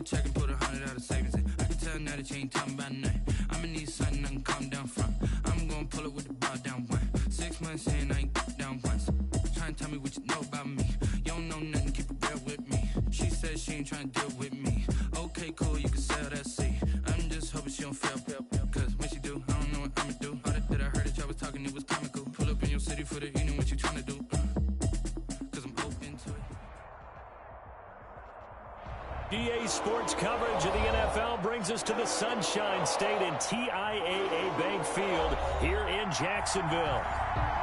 Check and put 100 out of savings in. I can tell now that you ain't talking about nothing. I'ma need something I can calm down from. I'm gonna pull it with the ball down one. 6 months in, I ain't down once. Trying to tell me what you know about me. You don't know nothing, keep it real with me. She said she ain't trying to deal with me. Okay, cool, you can sell that seat. I'm just hoping she don't fail. Cause when she do, I don't know what I'ma do. All that I heard that y'all was talking, it was comical. Pull up in your city for the evening, what you trying to do? Cause I'm open to it. EA Sports coverage of the NFL brings us to the Sunshine State in TIAA Bank Field here in Jacksonville.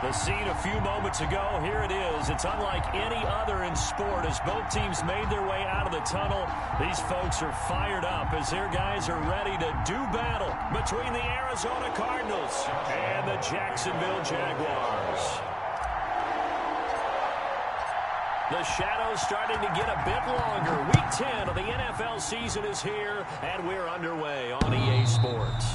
The scene a few moments ago, here it is. It's unlike any other in sport as both teams made their way out of the tunnel. These folks are fired up as their guys are ready to do battle between the Arizona Cardinals and the Jacksonville Jaguars. The shadow's starting to get a bit longer. Week 10 of the NFL season is here, and we're underway on EA Sports.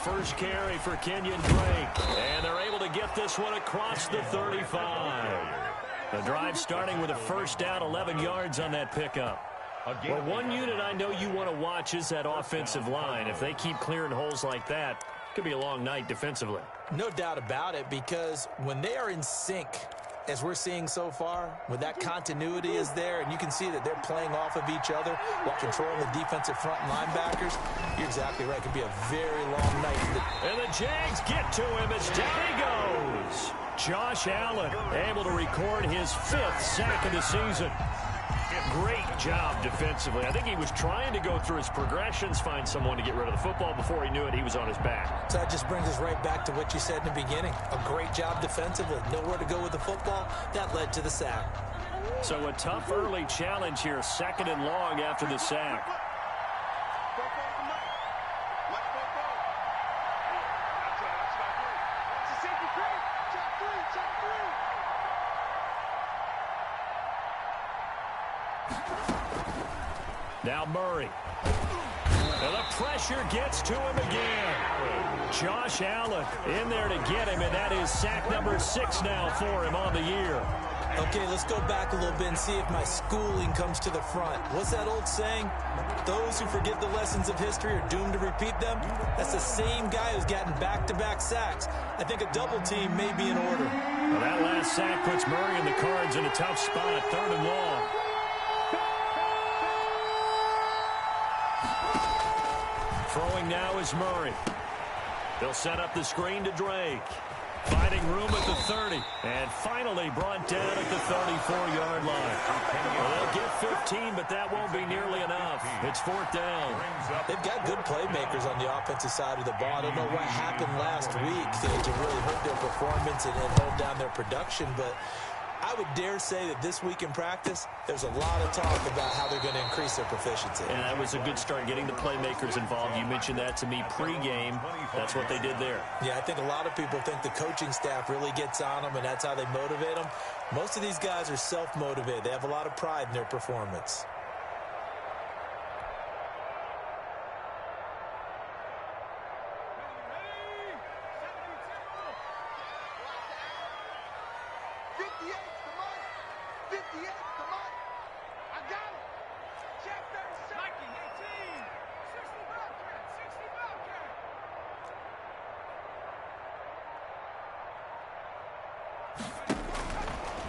First carry for Kenyon Drake, and they're able to get this one across the 35. The drive starting with a first down, 11 yards on that pickup. Well, one unit I know you want to watch is that offensive line. If they keep clearing holes like that, it could be a long night defensively. No doubt about it, because when they are in sync, as we're seeing so far, when that continuity is there, and you can see that they're playing off of each other while controlling the defensive front linebackers, you're exactly right. It could be a very long night. And the Jags get to him as down he goes. Josh Allen able to record his 5th sack of the season. Great job defensively. I think he was trying to go through his progressions, find someone to get rid of the football. Before he knew it, he was on his back. So that just brings us right back to what you said in the beginning. A great job defensively. Nowhere to go with the football. That led to the sack. So a tough early challenge here, 2nd and long after the sack. Now Murray. And the pressure gets to him again. Josh Allen in there to get him, and that is sack number 6 now for him on the year. Okay, let's go back a little bit and see if my schooling comes to the front. What's that old saying? Those who forget the lessons of history are doomed to repeat them. That's the same guy who's gotten back-to-back sacks. I think a double team may be in order. Well, that last sack puts Murray and the Cards in a tough spot, 3rd and long. Throwing now is Murray. They'll set up the screen to Drake. Finding room at the 30. And finally brought down at the 34-yard line. Well, they'll get 15, but that won't be nearly enough. It's 4th down. They've got good playmakers on the offensive side of the ball. I don't know what happened last week to really hurt their performance and hold down their production, but I would dare say that this week in practice, there's a lot of talk about how they're going to increase their proficiency. And that was a good start, getting the playmakers involved. You mentioned that to me pregame. That's what they did there. Yeah, I think a lot of people think the coaching staff really gets on them, and that's how they motivate them. Most of these guys are self-motivated. They have a lot of pride in their performance.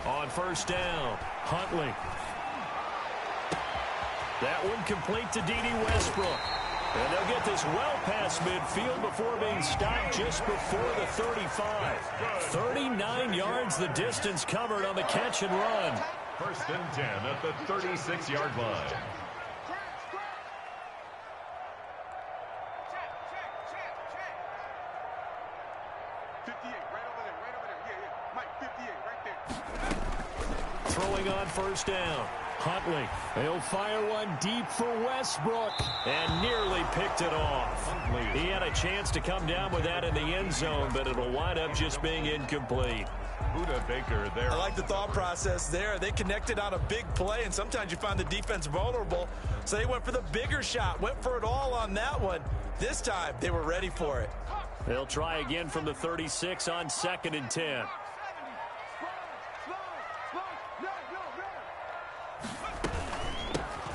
On first down, Huntley. That one complete to D.D. Westbrook. And they'll get this well past midfield before being stopped just before the 35. 39 yards the distance covered on the catch and run. 1st and 10 at the 36-yard line. Check. 58, right over there. Yeah. Throwing on first down. Huntley. He'll fire one deep for Westbrook and nearly picked it off. He had a chance to come down with that in the end zone, but it'll wind up just being incomplete. Buda Baker there. I like the thought process there. They connected on a big play, and sometimes you find the defense vulnerable. So they went for the bigger shot, went for it all on that one. This time, they were ready for it. They'll try again from the 36 on 2nd and 10.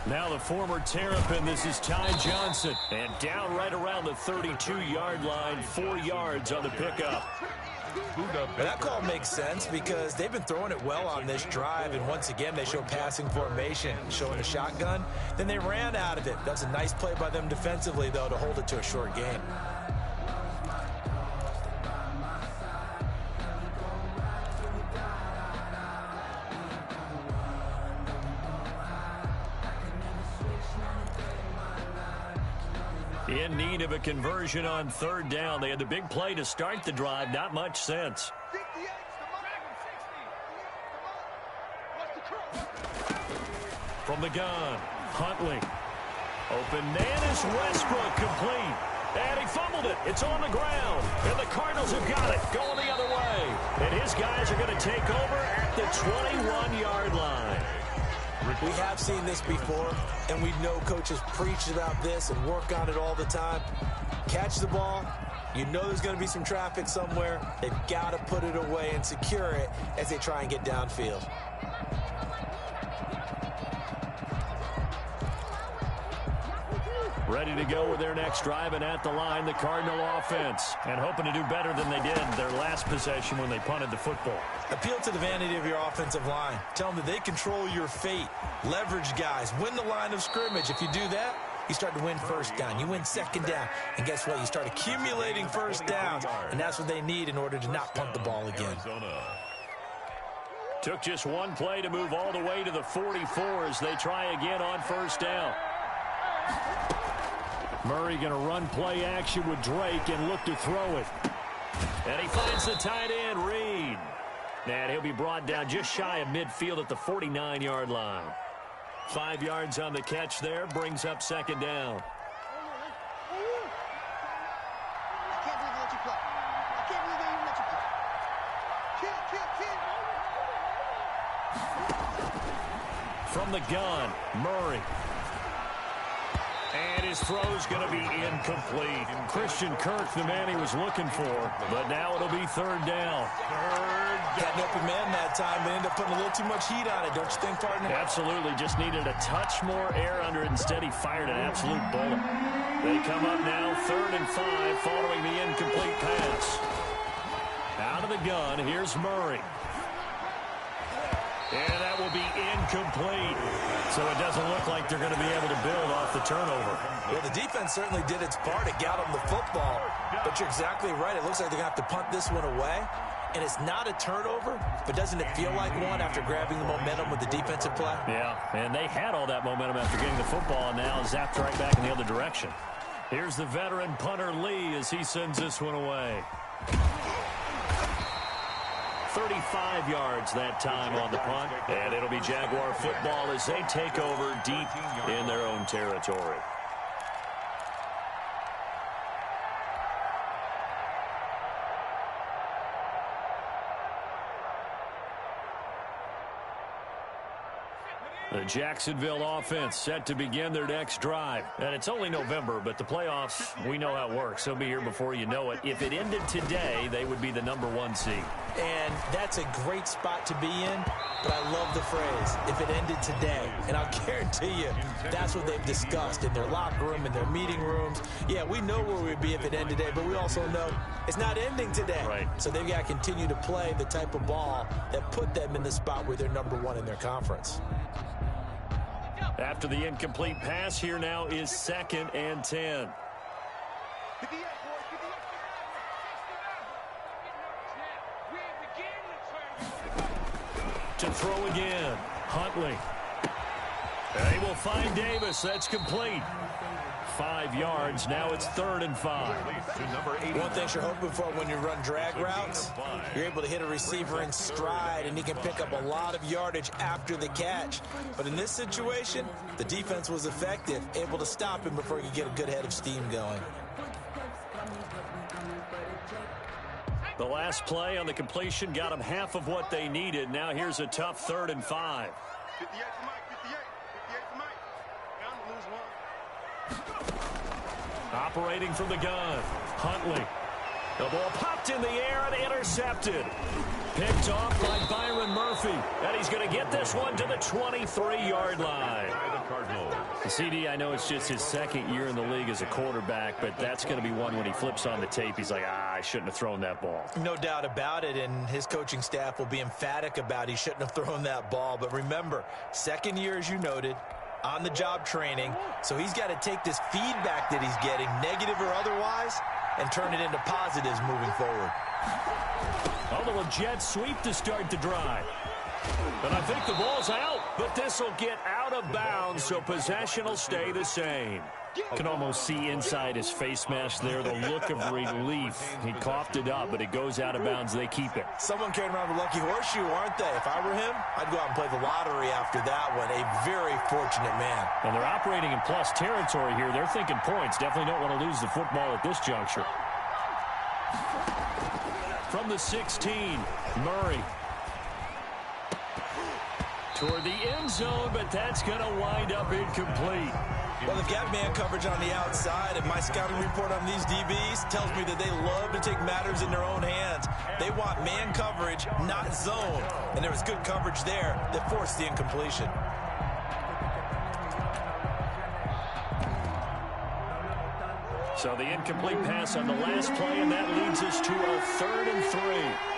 Now the former Terrapin, this is Ty Johnson. And down right around the 32-yard line, 4 yards on the pickup. That call makes sense because they've been throwing it well on this drive, and once again they show passing formation, showing a shotgun. Then they ran out of it. That's a nice play by them defensively, though, to hold it to a short game. In need of a conversion on 3rd down. They had the big play to start the drive. Not much sense. From the gun, Huntley. Open man is Westbrook, complete. And he fumbled it. It's on the ground. And the Cardinals have got it. Going the other way. And his guys are going to take over at the 21-yard line. We have seen this before, and we know coaches preach about this and work on it all the time. Catch the ball. You know there's going to be some traffic somewhere. They've got to put it away and secure it as they try and get downfield. Ready to go with their next drive, and at the line, the Cardinal offense. And hoping to do better than they did their last possession when they punted the football. Appeal to the vanity of your offensive line. Tell them that they control your fate. Leverage guys. Win the line of scrimmage. If you do that, you start to win first down. You win 2nd down. And guess what? You start accumulating first downs. And that's what they need in order to not punt the ball again. Took just one play to move all the way to the 44 as they try again on first down. Murray going to run play action with Drake and look to throw it. And he finds the tight end, Reed. And he'll be brought down just shy of midfield at the 49-yard line. 5 yards on the catch there, brings up 2nd down. From the gun, Murray. And his throw's going to be incomplete. Christian Kirk, the man he was looking for. But now it'll be 3rd down. Got an open man that time, but ended up putting a little too much heat on it, don't you think, partner? Absolutely. Just needed a touch more air under it. Instead, he fired an absolute bullet. They come up now, 3rd and 5, following the incomplete pass. Out of the gun, here's Murray. And that will be incomplete. So it doesn't look like they're going to be able to build off the turnover. Well, the defense certainly did its part. It got them the football. But you're exactly right. It looks like they're going to have to punt this one away. And it's not a turnover, but doesn't it feel like one after grabbing the momentum with the defensive play? Yeah, and they had all that momentum after getting the football, and now zapped right back in the other direction. Here's the veteran punter Lee as he sends this one away. 35 yards that time on the punt, and it'll be Jaguar football as they take over deep in their own territory. The Jacksonville offense set to begin their next drive. And it's only November, but the playoffs, we know how it works. They'll be here before you know it. If it ended today, they would be the #1 seed. And that's a great spot to be in, but I love the phrase, if it ended today. And I'll guarantee you, that's what they've discussed in their locker room, in their meeting rooms. Yeah, we know where we'd be if it ended today, but we also know it's not ending today. Right. So they've got to continue to play the type of ball that put them in the spot where they're #1 in their conference. After the incomplete pass, here now is 2nd and 10. To throw again, Huntley. They will find Davis. That's complete. 5 yards. Now it's 3rd and 5. One thing you're hoping for when you run drag routes, you're able to hit a receiver in stride, and he can pick up a lot of yardage after the catch. But in this situation, the defense was effective, able to stop him before he could get a good head of steam going. The last play on the completion got them half of what they needed. Now here's a tough 3rd and 5. 58 for Mike, 58 for Mike. Operating from the gun, Huntley. The ball popped in the air and intercepted. Picked off by Byron Murphy. And he's going to get this one to the 23-yard line. CD, I know it's just his 2nd year in the league as a quarterback, but that's going to be one when he flips on the tape. He's like, I shouldn't have thrown that ball. No doubt about it, and his coaching staff will be emphatic about he shouldn't have thrown that ball. But remember, 2nd year, as you noted, on-the-job training, so he's got to take this feedback that he's getting, negative or otherwise, and turn it into positives moving forward. A little jet sweep to start the drive. But I think the ball's out, but this will get out of bounds, so possession will stay the same. Can almost see inside his face mask there, the look of relief. He coughed it up, but it goes out of bounds. They keep it. Someone carrying around the lucky horseshoe, aren't they? If I were him, I'd go out and play the lottery after that one. A very fortunate man. And they're operating in plus territory here. They're thinking points. Definitely don't want to lose the football at this juncture. From the 16, Murray. Toward the end zone, but that's going to wind up incomplete. Well, they've got man coverage on the outside, and my scouting report on these DBs tells me that they love to take matters in their own hands. They want man coverage, not zone. And there was good coverage there that forced the incompletion. So the incomplete pass on the last play, and that leads us to a 3rd and 3.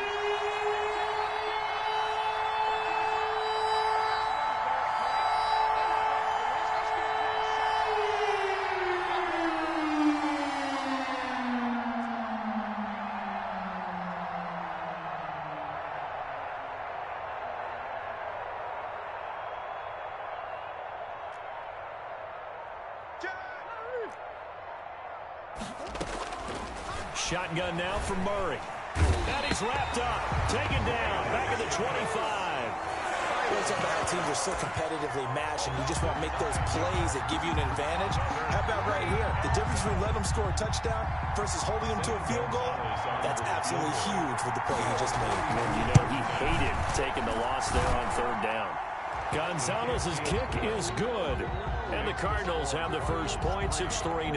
Shotgun now for Murray. And he's wrapped up. Taken down. Back at the 25. Those other teams are so competitively matched, and you just want to make those plays that give you an advantage. How about right here? The difference between letting them score a touchdown versus holding them to a field goal, that's absolutely huge with the play he just made. And you know, he hated taking the loss there on 3rd down. Gonzalez's kick is good. And the Cardinals have the first points. It's 3-0.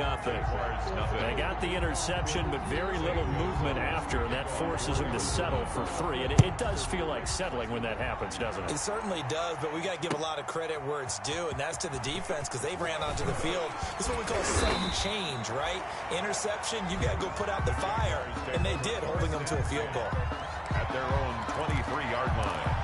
They got the interception, but very little movement after, and that forces them to settle for 3. And it does feel like settling when that happens, doesn't it? It certainly does, but we got to give a lot of credit where it's due, and that's to the defense because they ran onto the field. This is what we call sudden change, right? Interception, you got to go put out the fire, and they did, holding them to a field goal. At their own 23-yard line.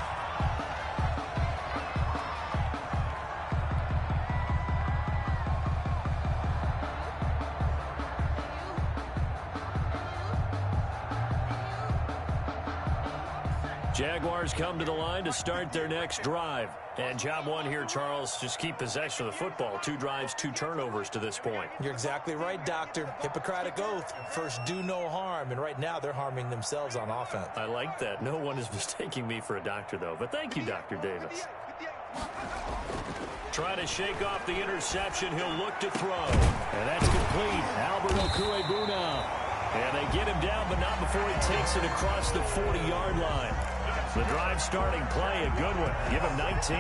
Jaguars come to the line to start their next drive. And job one here, Charles, just keep possession of the football. 2 drives, 2 turnovers to this point. You're exactly right, Doctor. Hippocratic oath. First, do no harm. And right now, they're harming themselves on offense. I like that. No one is mistaking me for a doctor, though. But thank you, Dr. Davis. Try to shake off the interception. He'll look to throw. And that's complete. Albert Okuebuna. And they get him down, but not before he takes it across the 40-yard line. The drive starting play, a good one. Give him 19.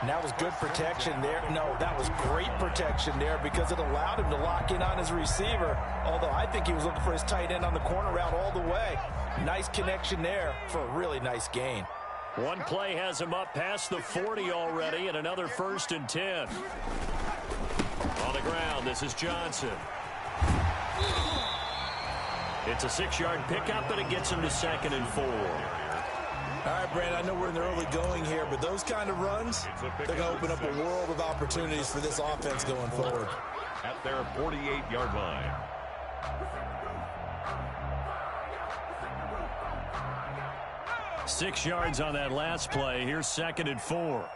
And that was good protection there. No, that was great protection there because it allowed him to lock in on his receiver. Although I think he was looking for his tight end on the corner route all the way. Nice connection there for a really nice gain. One play has him up past the 40 already, and another 1st and 10. On the ground, this is Johnson. It's a 6-yard pickup, and it gets him to 2nd and 4. All right, Brandon, I know we're in the early going here, but those kind of runs, they're going to open up a world of opportunities for this offense going forward. At their 48-yard line. Six yards on that last play. Here's 2nd and 4.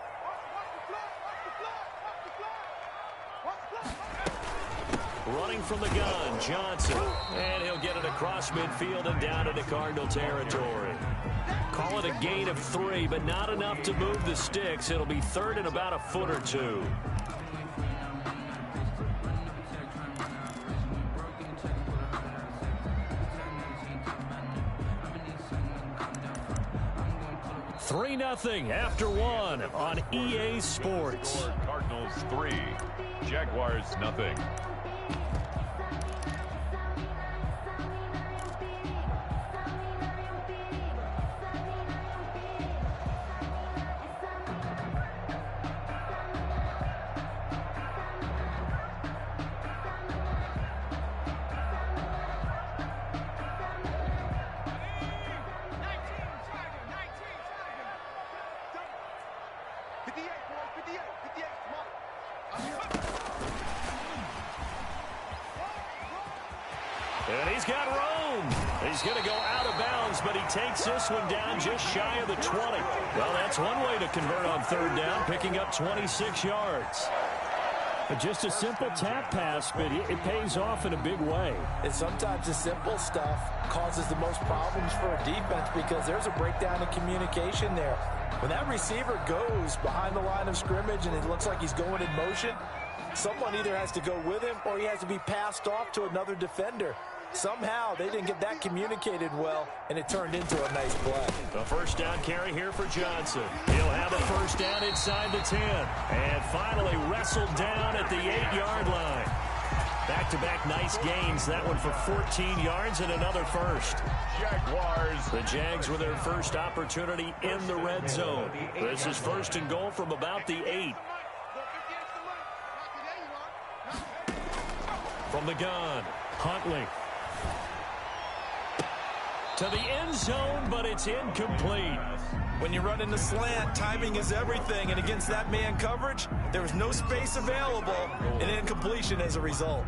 Throwing from the gun, Johnson. And he'll get it across midfield and down into Cardinal territory. Call it a gain of 3, but not enough to move the sticks. It'll be third and about a foot or two. Three 0 after 1 on EA Sports. Cardinals 3, Jaguars 0. And he's got room. He's going to go out of bounds, but he takes this one down just shy of the 20. Well, that's one way to convert on third down, picking up 26 yards. But just a simple tap pass, but it pays off in a big way. And sometimes the simple stuff causes the most problems for a defense because there's a breakdown in communication there. When that receiver goes behind the line of scrimmage and it looks like he's going in motion, someone either has to go with him or he has to be passed off to another defender. Somehow they didn't get that communicated well, and it turned into a nice play. The first down carry here for Johnson. He'll have a first down inside the 10. And finally wrestled down at the 8-yard line. Back-to-back nice gains. That one for 14 yards and another first. Jaguars. The Jags with their first opportunity in the red zone. This is first and goal from about the 8. From the gun, Huntley. To the end zone, but it's incomplete. When you run in the slant, timing is everything, and against that man coverage, there was no space available, and incompletion as a result.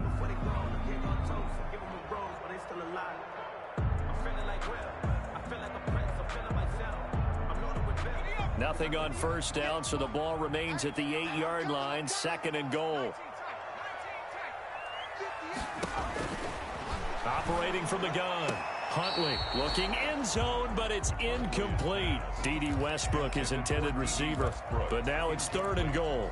Nothing on first down, so the ball remains at the 8-yard line, second and goal. Operating from the gun. Huntley looking end zone, but it's incomplete. D.D. Westbrook, his intended receiver. But now it's third and goal.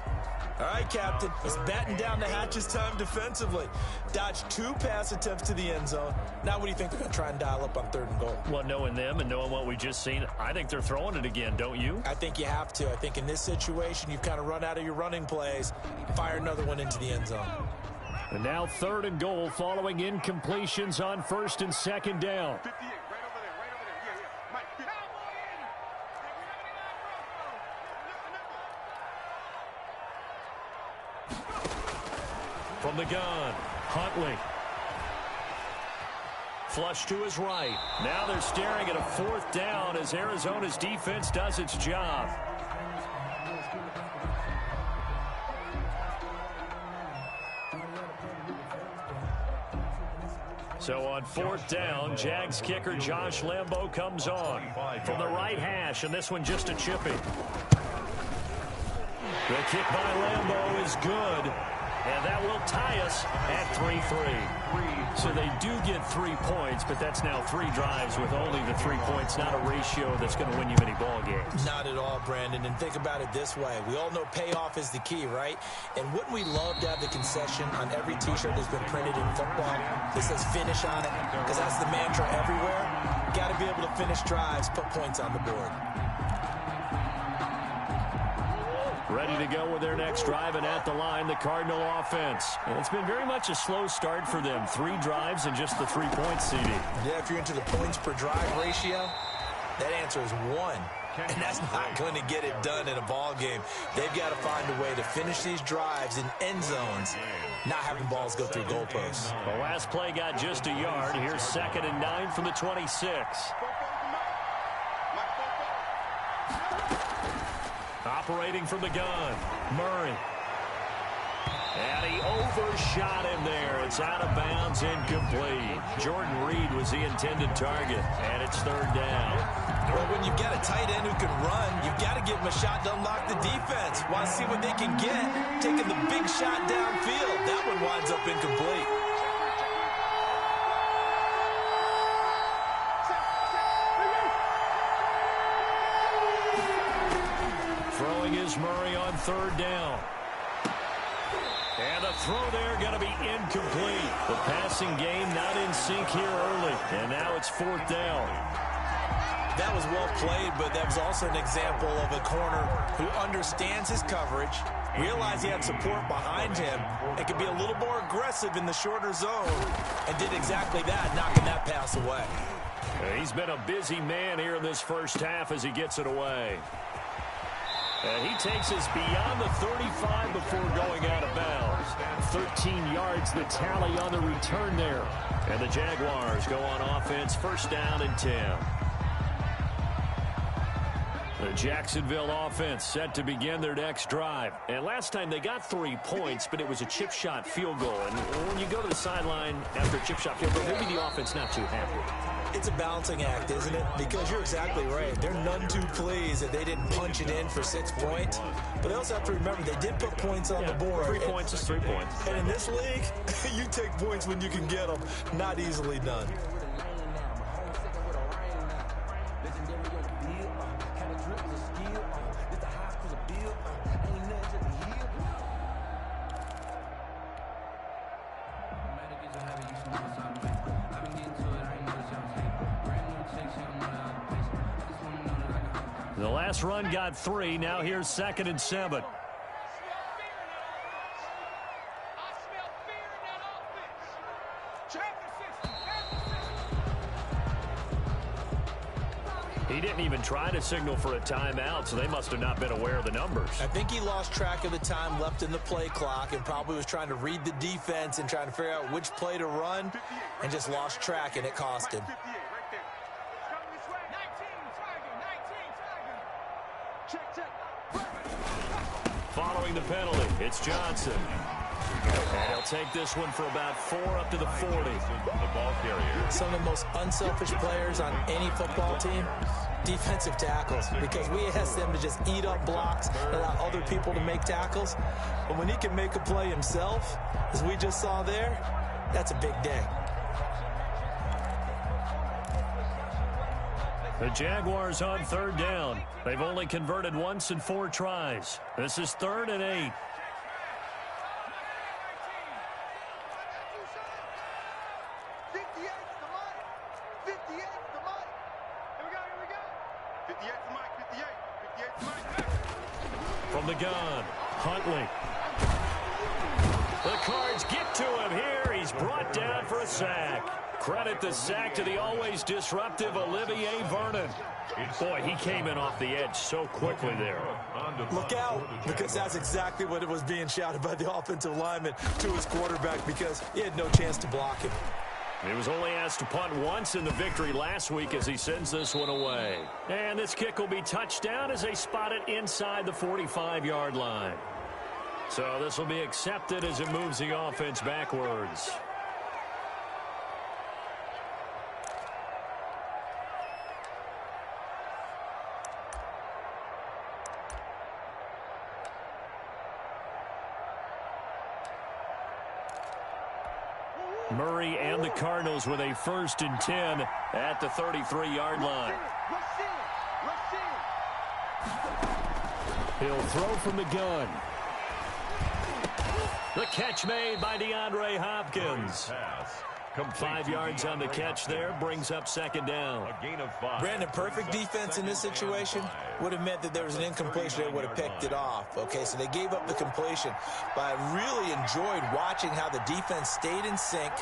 All right, Captain. It's batten down the hatches time defensively. Dodged 2 pass attempts to the end zone. Now what do you think they're going to try and dial up on third and goal? Well, knowing them and knowing what we just seen, I think they're throwing it again, don't you? I think you have to. I think in this situation, you've kind of run out of your running plays. Fire another one into the end zone. And now third and goal following incompletions on first and second down. 58, right over there, yeah. Mike, From the gun, Huntley. Flush to his right. Now they're staring at a fourth down as Arizona's defense does its job. So on fourth down, Jags kicker Josh Lambo comes on from the right hash, and this one just a chippy. The kick by Lambo is good, and that will tie us at 3-3. So they do get 3 points, but that's now 3 drives with only the 3 points, not a ratio that's going to win you many ball games. Not at all, Brandon. And think about it this way. We all know payoff is the key, right? And wouldn't we love to have the concession on every T-shirt that's been printed in football that says finish on it? Because that's the mantra everywhere. Got to be able to finish drives, put points on the board. Ready to go with their next drive, and at the line, the Cardinal offense. And it's been very much a slow start for them. 3 drives and just the 3 points, CD. Yeah, if you're into the points per drive ratio, that answer is 1. And that's not going to get it done in a ball game. They've got to find a way to finish these drives in end zones, not having balls go through goalposts. The last play got just a yard. Here's 2nd and 9 from the 26. Operating from the gun, Murray. And he overshot him there. It's out of bounds, incomplete. Jordan Reed was the intended target, and it's third down. Well, when you've got a tight end who can run, you've got to give him a shot to unlock the defense. Want to see what they can get, taking the big shot downfield. That one winds up incomplete. Throwing is Murray on third down. And the throw there going to be incomplete. The passing game not in sync here early. And now it's fourth down. That was well played, but that was also an example of a corner who understands his coverage, realized he had support behind him, and could be a little more aggressive in the shorter zone, and did exactly that, knocking that pass away. He's been a busy man here in this first half as he gets it away. And he takes us beyond the 35 before going out of bounds. 13 yards the tally on the return there. And the Jaguars go on offense, first down and 10. The Jacksonville offense set to begin their next drive. And last time they got 3 points, but it was a chip shot field goal. And when you go to the sideline after a chip shot field goal, maybe the offense not too happy. It's a balancing act, isn't it? Because you're exactly right. They're none too pleased that they didn't punch it in for 6 points. But they also have to remember they did put points on the board. 3 points is 3 points. And in this league, you take points when you can get them. Not easily done. The last run got 3. Now here's 2nd and 7. He didn't even try to signal for a timeout, so they must have not been aware of the numbers. I think he lost track of the time left in the play clock and probably was trying to read the defense and trying to figure out which play to run and just lost track, and it cost him. Following the penalty, it's Johnson. And he'll take this one for about 4 up to the 40. The ball carrier. Some of the most unselfish players on any football team, defensive tackles, because we ask them to just eat up blocks and allow other people to make tackles. But when he can make a play himself, as we just saw there, that's a big day. The Jaguars on third down. They've only converted once in 4 tries. This is 3rd and 8. From the gun, Huntley. The Cards get to him here. He's brought down for a sack. Credit the sack to the always disruptive Olivier Vernon. Boy, he came in off the edge so quickly there. Look out, because that's exactly what it was being shouted by the offensive lineman to his quarterback, because he had no chance to block him. He was only asked to punt once in the victory last week as he sends this one away. And this kick will be touchdown as they spot it inside the 45-yard line. So this will be accepted as it moves the offense backwards. Murray and the Cardinals with a 1st and 10 at the 33-yard line. He'll throw from the gun. The catch made by DeAndre Hopkins. 5 yards on the catch there, brings up 2nd down. A gain of 5. Brandon, perfect defense in this situation would have meant that there was an incompletion. They would have picked it off. Okay, so they gave up the completion. But I really enjoyed watching how the defense stayed in sync,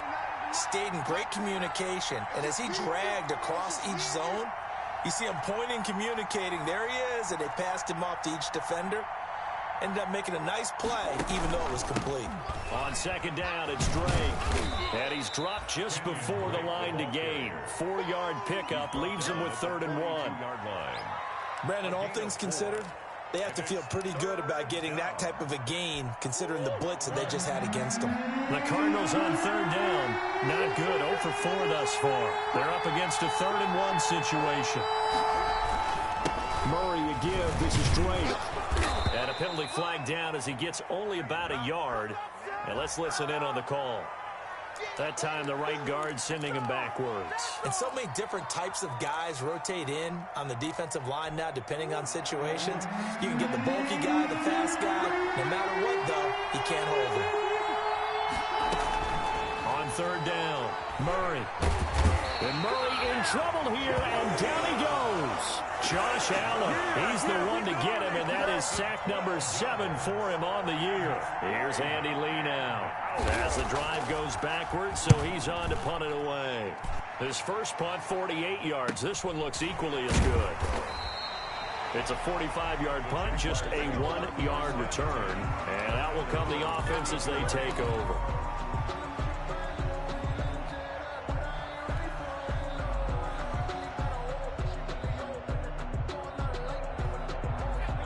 stayed in great communication. And as he dragged across each zone, you see him pointing, communicating. There he is, and they passed him off to each defender. Ended up making a nice play, even though it was complete. On 2nd down, it's Drake. And he's dropped just before the line to gain. 4-yard pickup leaves him with 3rd and 1. Brandon, all things considered, they have to feel pretty good about getting that type of a gain, considering the blitz that they just had against them. The Cardinals on 3rd down. Not good. 0 for 4 thus far. They're up against a 3rd and 1 situation. Murray a give. This is Drake. And a penalty flag down as he gets only about a yard. And let's listen in on the call. That time the right guard sending him backwards. And so many different types of guys rotate in on the defensive line now, depending on situations. You can get the bulky guy, the fast guy. No matter what, though, he can't hold him. On third down, Murray. And Murray in trouble here, and down he goes. Josh Allen, he's the one to get him, and that is sack number 7 for him on the year. Here's Andy Lee now. As the drive goes backwards, so he's on to punt it away. His first punt, 48 yards. This one looks equally as good. It's a 45-yard punt, just a 1-yard return. And out will come the offense as they take over.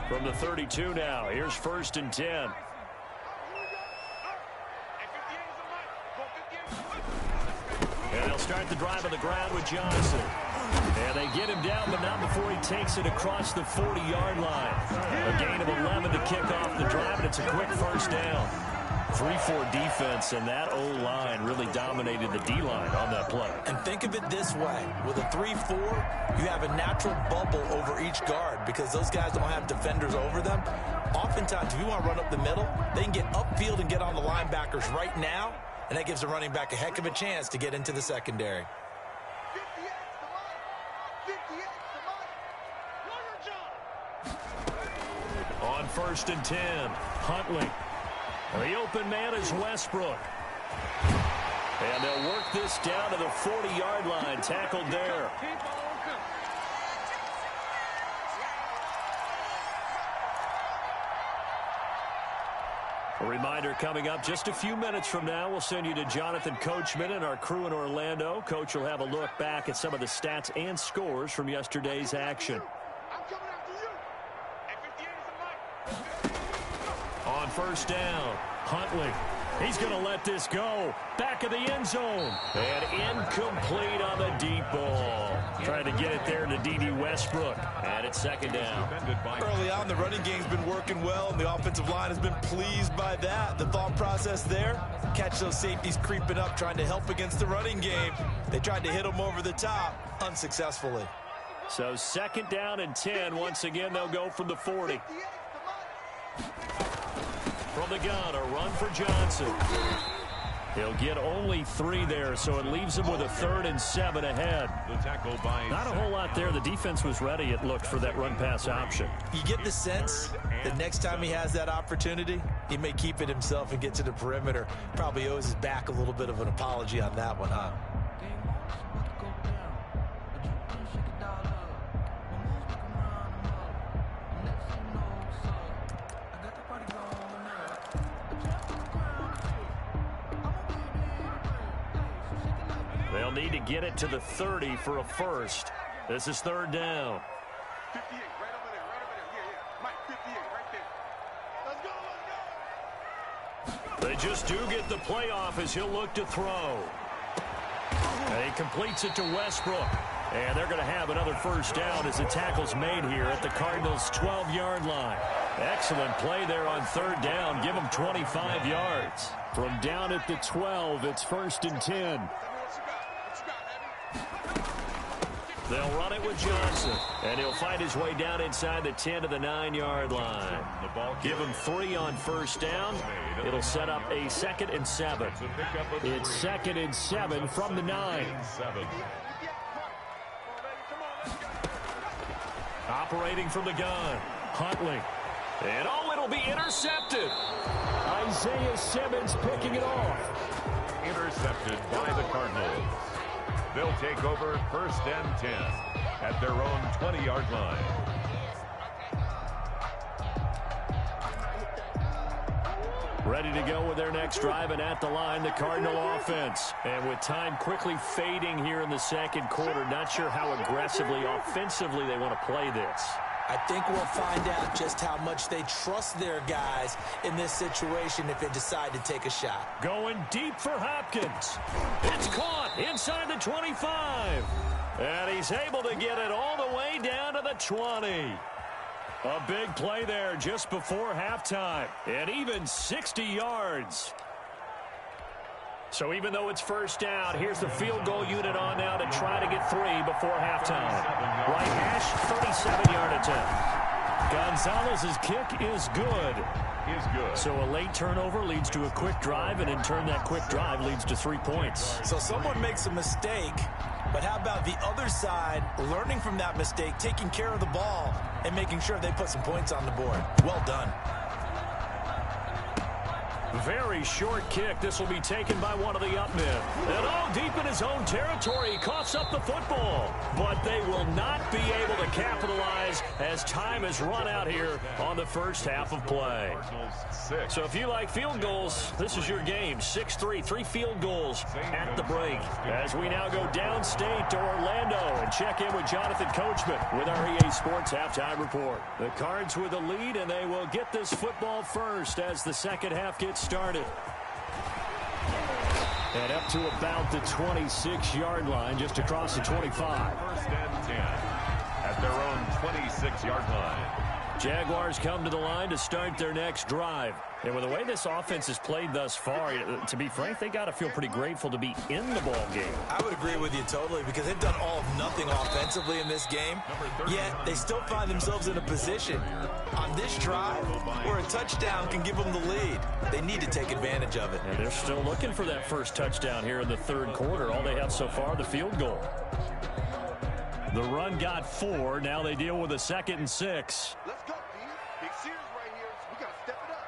From the 32 now, here's 1st and 10. And they'll start the drive on the ground with Johnson. And they get him down, but not before he takes it across the 40-yard line. A gain of 11 to kick off the drive, and it's a quick first down. 3-4 defense, and that O-line really dominated the D-line on that play. And think of it this way. With a 3-4, you have a natural bubble over each guard because those guys don't have defenders over them. Oftentimes, if you want to run up the middle, they can get upfield and get on the linebackers right now, and that gives the running back a heck of a chance to get into the secondary. On 1st and 10, Huntley. The open man is Westbrook. And they'll work this down to the 40-yard line, tackled there. A reminder coming up just a few minutes from now, we'll send you to Jonathan Coachman and our crew in Orlando. Coach will have a look back at some of the stats and scores from yesterday's action. On 1st down, Huntley. He's going to let this go. Back of the end zone. And incomplete on the deep ball. Trying to get it there to D.D. Westbrook. And it's 2nd down. Early on, the running game's been working well, and the offensive line has been pleased by that. The thought process there, catch those safeties creeping up, trying to help against the running game. They tried to hit them over the top, unsuccessfully. So 2nd down and 10. Once again, they'll go from the 40. From the gun, a run for Johnson. He'll get only 3 there, so it leaves him with a 3rd and 7 ahead. Not a whole lot there. The defense was ready, it looked, for that run-pass option. You get the sense that next time he has that opportunity, he may keep it himself and get to the perimeter. Probably owes his back a little bit of an apology on that one, huh? They'll need to get it to the 30 for a first. This is 3rd down. 58, right over there, right over there. Yeah. Mike, 58, right there. Let's go. They just do get the playoff as he'll look to throw. And he completes it to Westbrook. And they're going to have another first down as the tackle's made here at the Cardinals' 12-yard line. Excellent play there on 3rd down. Give them 25 yards. From down at the 12, it's 1st and 10. They'll run it with Johnson, and he'll find his way down inside the 10 to the 9-yard line. Give him 3 on 1st down. It'll set up a 2nd and 7. It's 2nd and 7 from the 9. Operating from the gun, Huntley. And it'll be intercepted. Isaiah Simmons picking it off. Intercepted by the Cardinals. They'll take over 1st and 10 at their own 20-yard line. Ready to go with their next drive, and at the line, the Cardinal offense. And with time quickly fading here in the 2nd quarter, not sure how aggressively, offensively they want to play this. I think we'll find out just how much they trust their guys in this situation if they decide to take a shot. Going deep for Hopkins. It's caught inside the 25. And he's able to get it all the way down to the 20. A big play there just before halftime. And even 60 yards. So even though it's first down, here's the field goal unit on now to try to get 3 before halftime. Right hash, 37-yard attempt. Gonzalez's kick is good. So a late turnover leads to a quick drive, and in turn that quick drive leads to 3 points. So someone makes a mistake, but how about the other side learning from that mistake, taking care of the ball, and making sure they put some points on the board? Well done. Very short kick. This will be taken by one of the up men. And deep in his own territory, he coughs up the football. But they will not be able to capitalize as time has run out here on the first half of play. So if you like field goals, this is your game. 6-3, 3 field goals at the break. As we now go downstate to Orlando and check in with Jonathan Coachman with our EA Sports Halftime Report. The Cards with the lead, and they will get this football first as the second half gets started. And up to about the 26-yard line, just across the 25. First and 10 at their own 26-yard line. Jaguars come to the line to start their next drive. And with the way this offense has played thus far, to be frank, they got to feel pretty grateful to be in the ball game. I would agree with you totally, because they've done all of nothing offensively in this game, yet they still find themselves in a position on this drive where a touchdown can give them the lead. They need to take advantage of it. And they're still looking for that first touchdown here in the third quarter. All they have so far, the field goal. The run got 4. Now they deal with a 2nd and 6. Let's go, D. Big series right here. So we got to step it up.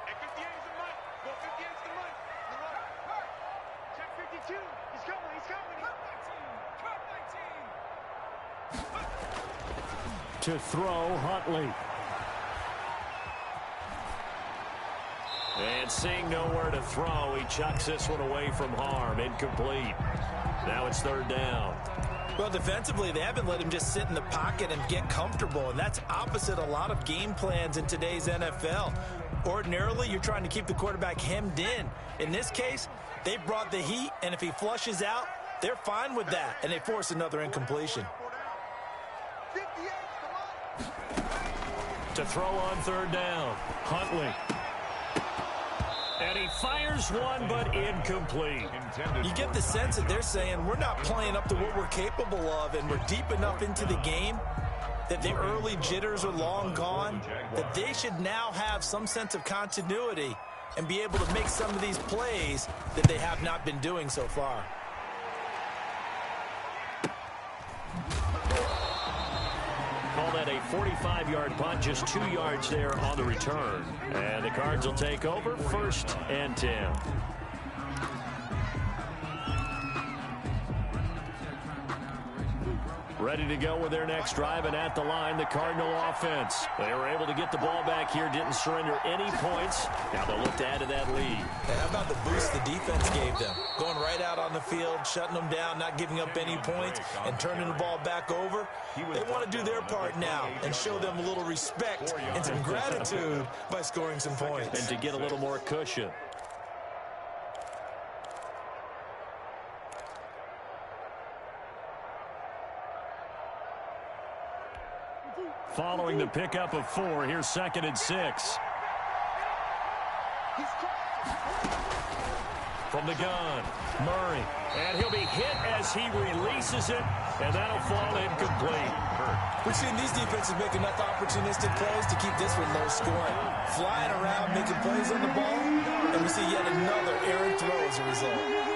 Hey, 58 is the money. Go 58 is the money. The runner. Check 52. He's coming. He's coming. Cut 19. To throw, Huntley. And seeing nowhere to throw, he chucks this one away from harm. Incomplete. Now it's 3rd down. Well, defensively, they haven't let him just sit in the pocket and get comfortable, and that's opposite a lot of game plans in today's NFL. Ordinarily, you're trying to keep the quarterback hemmed in. In this case, they brought the heat, and if he flushes out, they're fine with that, and they force another incompletion. To throw on 3rd down, Huntley. And he fires one, but incomplete. You get the sense that they're saying we're not playing up to what we're capable of, and we're deep enough into the game that the early jitters are long gone, that they should now have some sense of continuity and be able to make some of these plays that they have not been doing so far. Call that a 45-yard punt, just 2 yards there on the return. And the Cards will take over, 1st and 10. Ready to go with their next drive, and at the line, the Cardinal offense. They were able to get the ball back here, didn't surrender any points. Now they'll look to add to that lead. Hey, how about the boost the defense gave them? Going right out on the field, shutting them down, not giving up any points, and turning the ball back over. They want to do their part now and show them a little respect and some gratitude by scoring some points. And to get a little more cushion. Following the pickup of 4, here's 2nd and 6. From the gun, Murray. And he'll be hit as he releases it, and that'll fall incomplete. We've seen these defenses make enough opportunistic plays to keep this one low scoring. Flying around, making plays on the ball, and we see yet another errant throw as a result.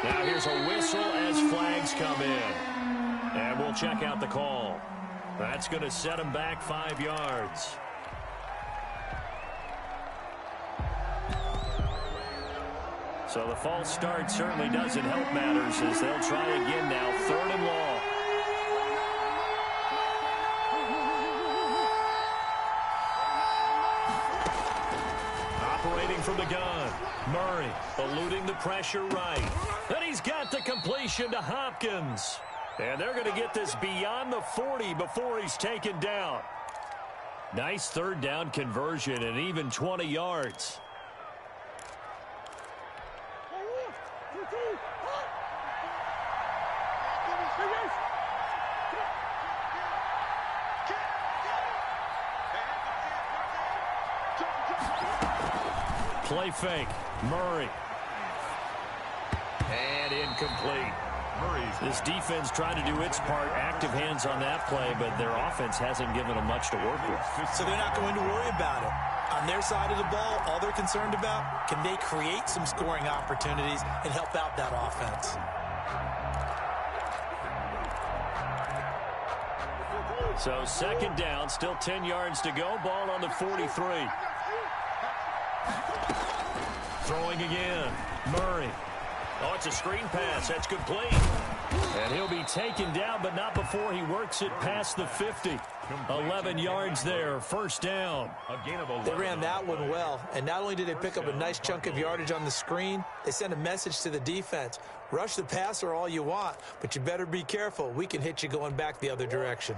Now here's a whistle as flags come in. And we'll check out the call. That's going to set him back 5 yards. So the false start certainly doesn't help matters as they'll try again now. 3rd and long. Operating from the gun. Murray eluding the pressure right. And he's got the completion to Hopkins. And they're going to get this beyond the 40 before he's taken down. Nice 3rd down conversion and even 20 yards. Play fake. Murray. And incomplete. This defense trying to do its part. Active hands on that play, but their offense hasn't given them much to work with. So they're not going to worry about it. On their side of the ball, all they're concerned about, can they create some scoring opportunities and help out that offense? So second down, still 10 yards to go. Ball on the 43. Throwing again. Murray. Oh, it's a screen pass. That's complete. And he'll be taken down, but not before he works it past the 50. 11 yards there. First down. They ran that one well, and not only did they pick up a nice chunk of yardage on the screen, they sent a message to the defense. Rush the passer all you want, but you better be careful. We can hit you going back the other direction.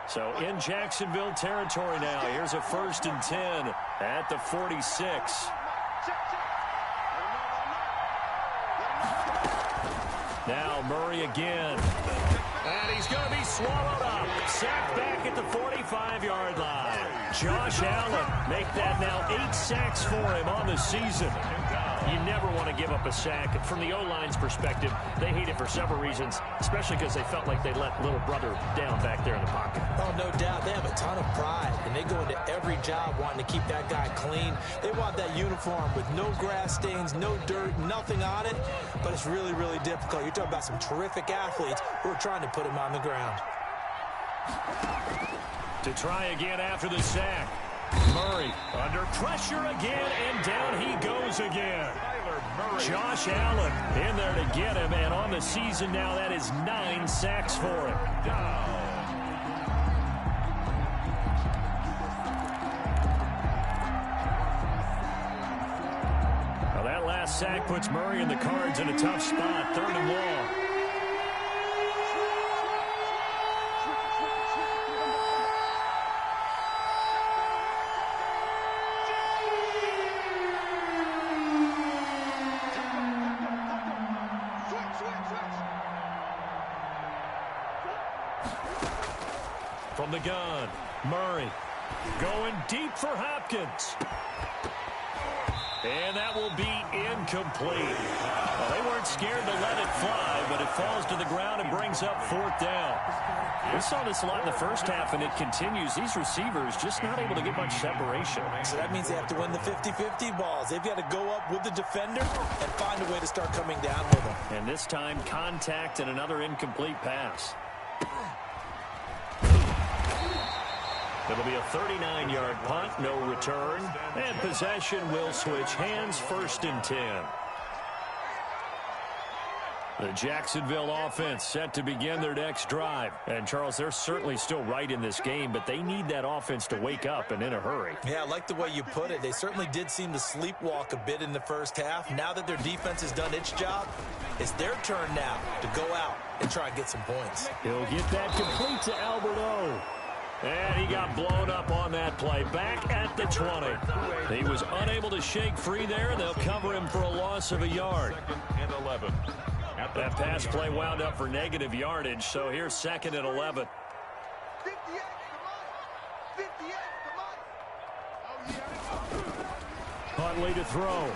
So in Jacksonville territory now. Here's a 1st and 10 at the 46. Now Murray again. And he's going to be swallowed up. Sacked back at the 45-yard line. Josh Allen make that now 8 sacks for him on the season. You never want to give up a sack. From the O-line's perspective, they hate it for several reasons, especially because they felt like they let little brother down back there in the pocket. Oh, no doubt. They have a ton of pride, and they go into every job wanting to keep that guy clean. They want that uniform with no grass stains, no dirt, nothing on it, but it's really, really difficult. You're talking about some terrific athletes who are trying to put him on the ground. To try again after the sack. Murray under pressure again, and down he goes again. Josh Allen in there to get him, and on the season now that is 9 sacks for him. Now that last sack puts Murray and the Cards in a tough spot. 3rd and long. From the gun, Murray going deep for Hopkins. And that will be incomplete. Well, they weren't scared to let it fly, but it falls to the ground and brings up 4th down. We saw this a lot in the first half, and it continues. These receivers just not able to get much separation. So that means they have to win the 50-50 balls. They've got to go up with the defender and find a way to start coming down with them. And this time, contact and another incomplete pass. It'll be a 39-yard punt, no return, and possession will switch hands. 1st and 10. The Jacksonville offense set to begin their next drive. And, Charles, they're certainly still right in this game, but they need that offense to wake up and in a hurry. Yeah, I like the way you put it. They certainly did seem to sleepwalk a bit in the first half. Now that their defense has done its job, it's their turn now to go out and try and get some points. He'll get that complete to Alberto. And he got blown up on that play. Back at the 20. He was unable to shake free there, and they'll cover him for a loss of a yard. 2nd and 11. That pass play wound up for negative yardage, so here's 2nd and 11. 58, come on. 58, come on. Huntley to throw.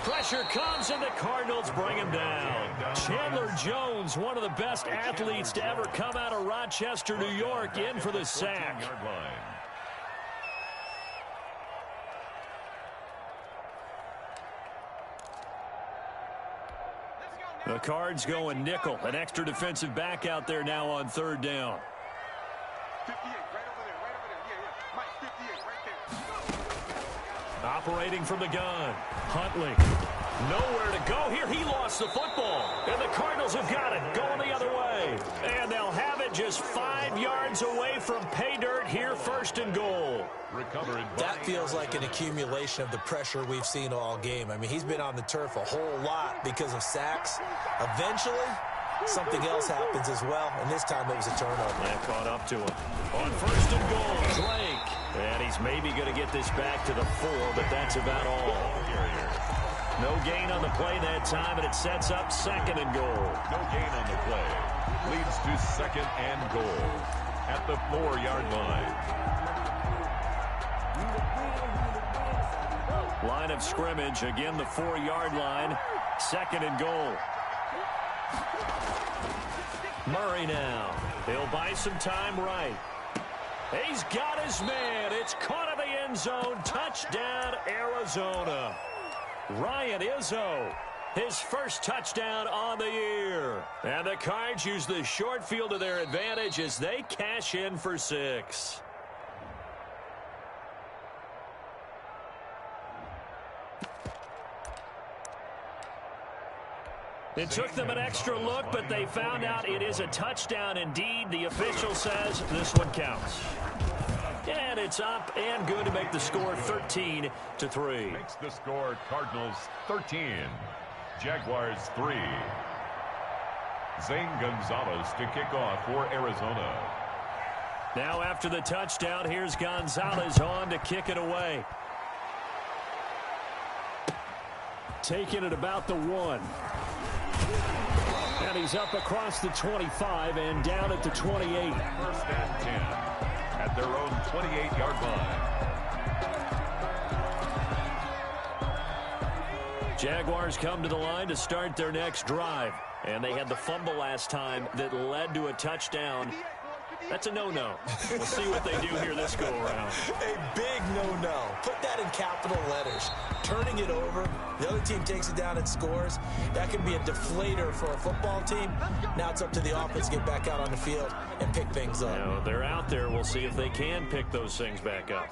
Pressure comes, and the Cardinals bring him down. Chandler Jones, one of the best athletes to ever come out of Rochester, New York, in for the sack. The Cards going nickel. An extra defensive back out there now on 3rd down. 58, right over there, right over there. Yeah. Mike, 58, right there. Operating from the gun. Huntley. Nowhere to go here. He lost the football. And the Cardinals have got it. Going the other way. And they'll have it just 5 yards away from pay dirt here. 1st and goal. That feels like an accumulation of the pressure we've seen all game. I mean, he's been on the turf a whole lot because of sacks. Eventually, something else happens as well, and this time it was a turnover. That caught up to him. On 1st and goal, Drake. And he's maybe going to get this back to the 4, but that's about all. No gain on the play that time, and it sets up 2nd and goal. No gain on the play. Leads to 2nd and goal at the 4-yard line. Line of scrimmage, again the 4-yard line. 2nd and goal. Murray now. He'll buy some time right. He's got his man. It's caught in the end zone. Touchdown, Arizona. Ryan Izzo, his first touchdown on the year. And the Cards use the short field to their advantage as they cash in for 6. It took them an extra look, but they found out it is a touchdown indeed. The official says this one counts. And it's up and good to make the score 13-3. Makes the score Cardinals 13, Jaguars 3. Zane Gonzalez to kick off for Arizona. Now after the touchdown, here's Gonzalez on to kick it away. Taking it about the 1. And he's up across the 25 and down at the 28. 1st and 10 at their own 28-yard line. Jaguars come to the line to start their next drive. And they had the fumble last time that led to a touchdown. That's a no-no. We'll see what they do here this go-around. A big no-no. Put that in capital letters. Turning it over, the other team takes it down and scores. That can be a deflator for a football team. Now it's up to the offense to get back out on the field and pick things up. Now, they're out there. We'll see if they can pick those things back up.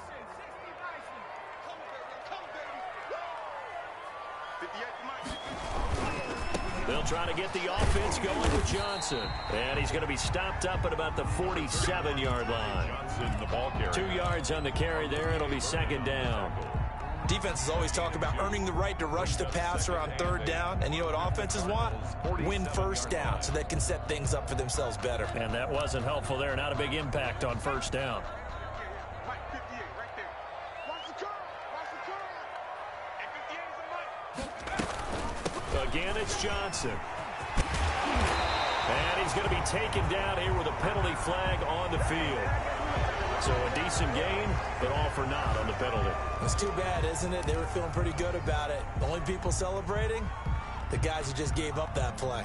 They'll try to get the offense going with Johnson. And he's going to be stopped up at about the 47-yard line. Johnson, the ball carrier. 2 yards on the carry there. It'll be 2nd down. Defenses always talk about earning the right to rush the passer on 3rd down. And you know what offenses want? Win 1st down so they can set things up for themselves better. And that wasn't helpful there. Not a big impact on 1st down. Again, it's Johnson. And he's going to be taken down here with a penalty flag on the field. So a decent gain, but all for naught on the penalty. It's too bad, isn't it? They were feeling pretty good about it. The only people celebrating, the guys who just gave up that play.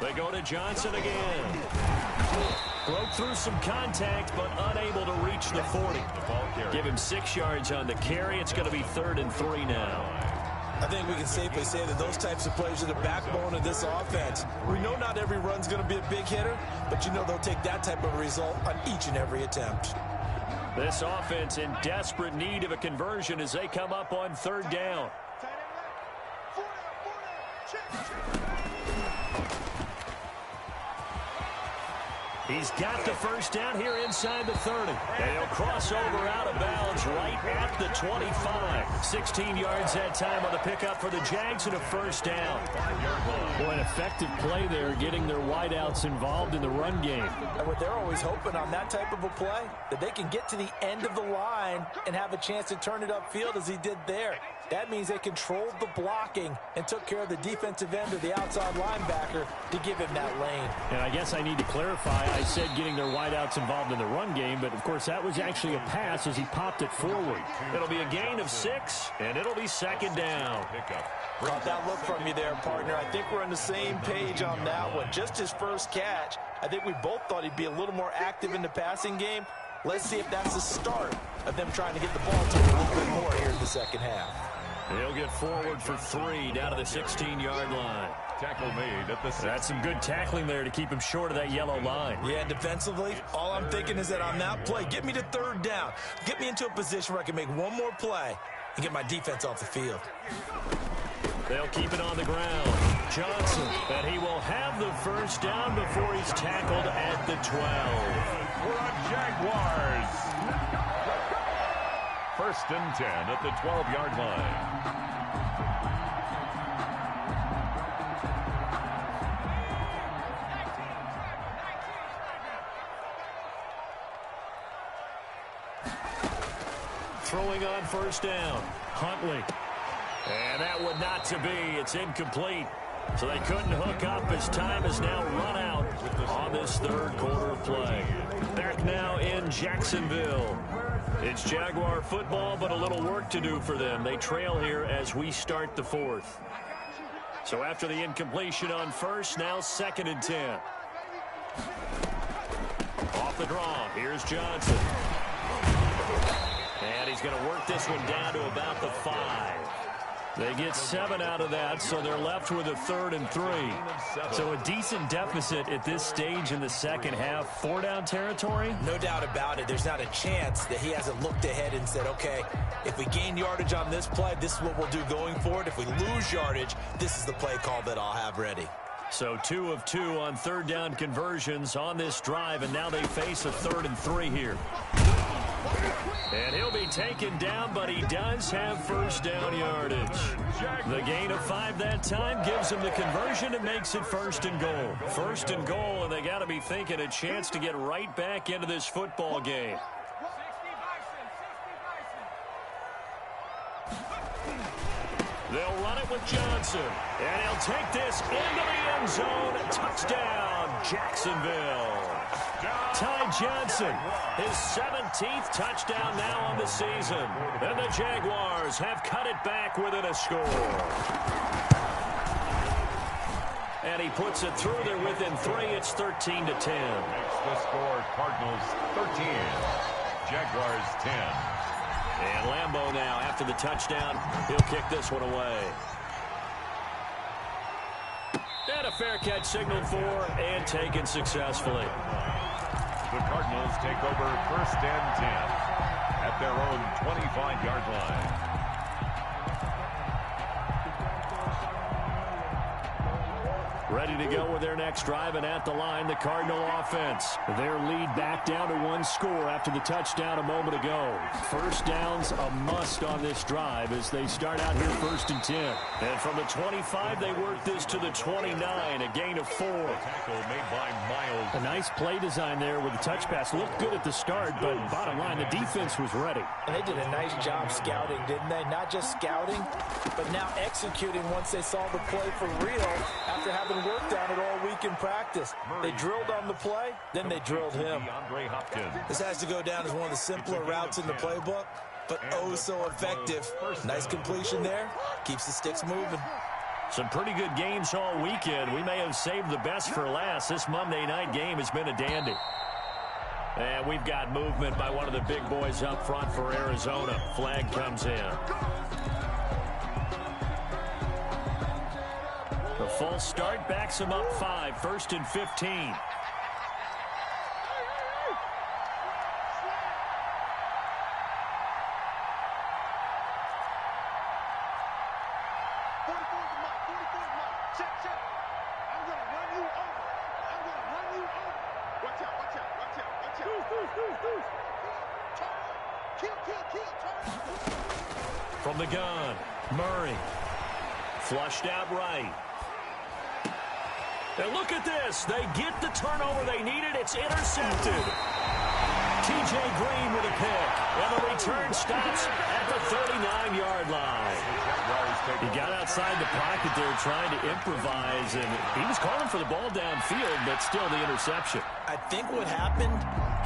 They go to Johnson again. Broke through some contact, but unable to reach the 40. Give him 6 yards on the carry. It's going to be 3rd and 3 now. I think we can safely say that those types of plays are the backbone of this offense. We know not every run's going to be a big hitter, but you know they'll take that type of result on each and every attempt. This offense in desperate need of a conversion as they come up on 3rd down. He's got the 1st down here inside the 30. And he'll cross over out of bounds right at the 25. 16 yards that time on the pickup for the Jags and a 1st down. Boy, an effective play there, getting their wideouts involved in the run game. And what they're always hoping on that type of a play, that they can get to the end of the line and have a chance to turn it upfield as he did there. That means they controlled the blocking and took care of the defensive end or the outside linebacker to give him that lane. And I guess I need to clarify, I said getting their wideouts involved in the run game, but of course that was actually a pass as he popped it forward. It'll be a gain of 6, and it'll be 2nd down. Got that look from you there, partner. I think we're on the same page on that one. Just his first catch, I think we both thought he'd be a little more active in the passing game. Let's see if that's the start of them trying to get the ball to him a little bit more here in the second half. He'll get forward for 3 down to the 16-yard line. Tackle made at the 6. That's some good tackling there to keep him short of that yellow line. Yeah, defensively, all I'm thinking is that on that play, get me to 3rd down. Get me into a position where I can make one more play and get my defense off the field. They'll keep it on the ground. Johnson, and he will have the 1st down before he's tackled at the 12. We're on Jaguars. 1st and 10 at the 12-yard line. Throwing on 1st down. Huntley. And that would not to be. It's incomplete. So they couldn't hook up as time has now run out on this third quarter of play. Back now in Jacksonville. It's Jaguar football, but a little work to do for them. They trail here as we start the fourth. So after the incompletion on first, now 2nd and 10. Off the draw, here's Johnson. And he's going to work this one down to about the 5. They get 7 out of that, so they're left with a 3rd and 3. So a decent deficit at this stage in the second half. 4-down territory? No doubt about it. There's not a chance that he hasn't looked ahead and said, okay, if we gain yardage on this play, this is what we'll do going forward. If we lose yardage, this is the play call that I'll have ready. So 2 of 2 on 3rd down conversions on this drive, and now they face a 3rd and 3 here. And he'll be taken down, but he does have 1st down yardage. The gain of 5 that time gives him the conversion and makes it 1st and goal. 1st and goal, and they got to be thinking a chance to get right back into this football game. They'll run it with Johnson, and he'll take this into the end zone. Touchdown, Jacksonville. Ty Johnson, his 17th touchdown now on the season. And the Jaguars have cut it back within a score. And he puts it through there within 3. It's 13-10. Makes the score Cardinals 13, Jaguars 10. And Lambeau now, after the touchdown, he'll kick this one away. And a fair catch signaled for and taken successfully. The Cardinals take over 1st and 10 at their own 25-yard line. Ready to go with their next drive, and at the line, the Cardinal offense. Their lead back down to 1 score after the touchdown a moment ago. 1st down's a must on this drive as they start out here 1st and 10. And from the 25, they work this to the 29, a gain of 4. Tackle made by Miles. A nice play design there with the touch pass. Looked good at the start, but bottom line, the defense was ready. And they did a nice job scouting, didn't they? Not just scouting, but now executing once they saw the play for real after having worked on it all week in practice. They drilled on the play, then they drilled him. This has to go down as one of the simpler routes in the playbook, but oh so effective. Nice completion there. Keeps the sticks moving. Some pretty good games all weekend. We may have saved the best for last. This Monday night game has been a dandy. And we've got movement by one of the big boys up front for Arizona. Flag comes in. The false start backs him up 5, 1st and 15. From the gun, Murray. Flushed out right. And look at this. They get the turnover they needed. It's intercepted. T.J. Green with a pick. And the return stops at the 39-yard line. He got outside the pocket there trying to improvise, and he was calling for the ball downfield, but still the interception. I think what happened,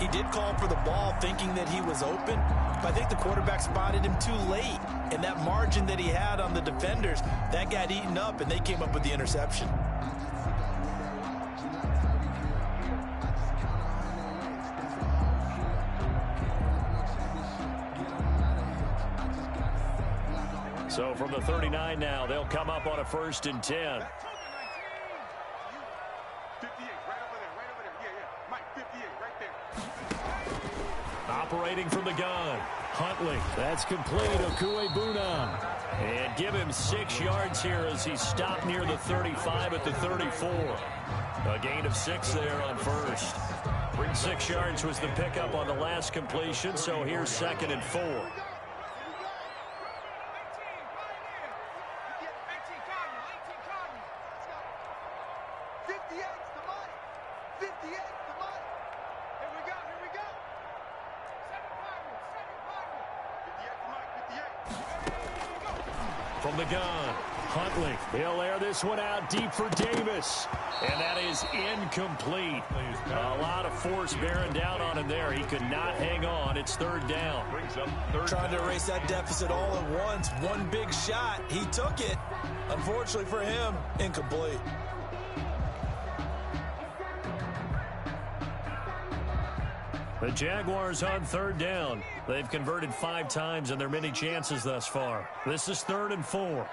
he did call for the ball thinking that he was open, but I think the quarterback spotted him too late. And that margin that he had on the defenders, that got eaten up, and they came up with the interception. So from the 39 now, they'll come up on a 1st and 10. 58, right over there. Yeah. Mike, 58, right there. Operating from the gun. Huntley. That's complete. Okuebuna. And give him 6 yards here as he stopped near the 35 at the 34. A gain of 6 there on 1st. 6 yards was the pickup on the last completion, so here's 2nd and 4. From the gun, Huntley, he'll air this one out deep for Davis. And that is incomplete. A lot of force bearing down on him there. He could not hang on. It's third down. Trying to erase that deficit all at once. One big shot. He took it. Unfortunately for him, incomplete. The Jaguars on third down. They've converted 5 times in their many chances thus far. This is 3rd and 4.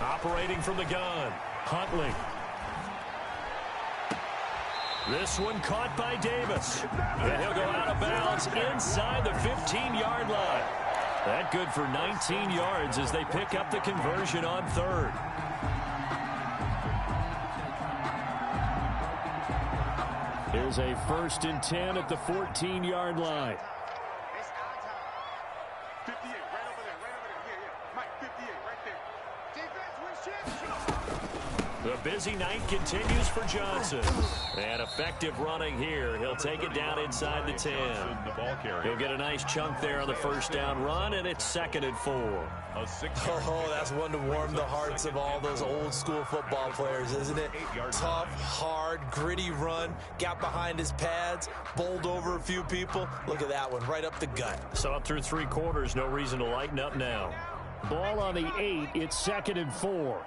Operating from the gun, Huntley. This one caught by Davis. And he'll go out of bounds inside the 15-yard line. That good for 19 yards as they pick up the conversion on 3rd. Here's a 1st and 10 at the 14-yard line. It's our time. 58, right over there, right over there. Yeah. Mike, 58, right there. Defense, we shift. The busy night continues for Johnson. And effective running here. He'll take it down inside the 10. He'll get a nice chunk there on the first down run, and it's 2nd and 4. Oh, that's one to warm the hearts of all those old school football players, isn't it? Tough, hard, gritty run. Got behind his pads, bowled over a few people. Look at that one, right up the gut. So up through 3 quarters, no reason to lighten up now. Ball on the 8, it's 2nd and 4.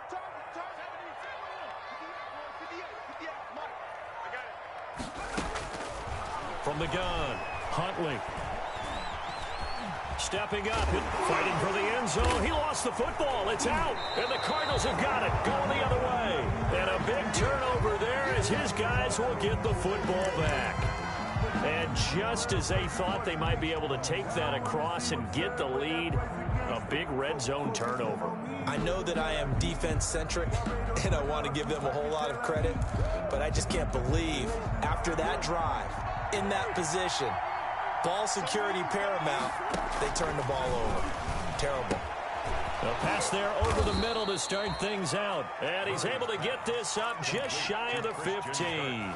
From the gun, Huntley. Stepping up and fighting for the end zone. He lost the football. It's out. And the Cardinals have got it. Going the other way. And a big turnover there as his guys will get the football back. And just as they thought they might be able to take that across and get the lead, a big red zone turnover. I know that I am defense-centric, and I want to give them a whole lot of credit, but I just can't believe after that drive, in that position, ball security paramount, they turn the ball over. Terrible. A pass there over the middle to start things out. And he's able to get this up just shy of the 15.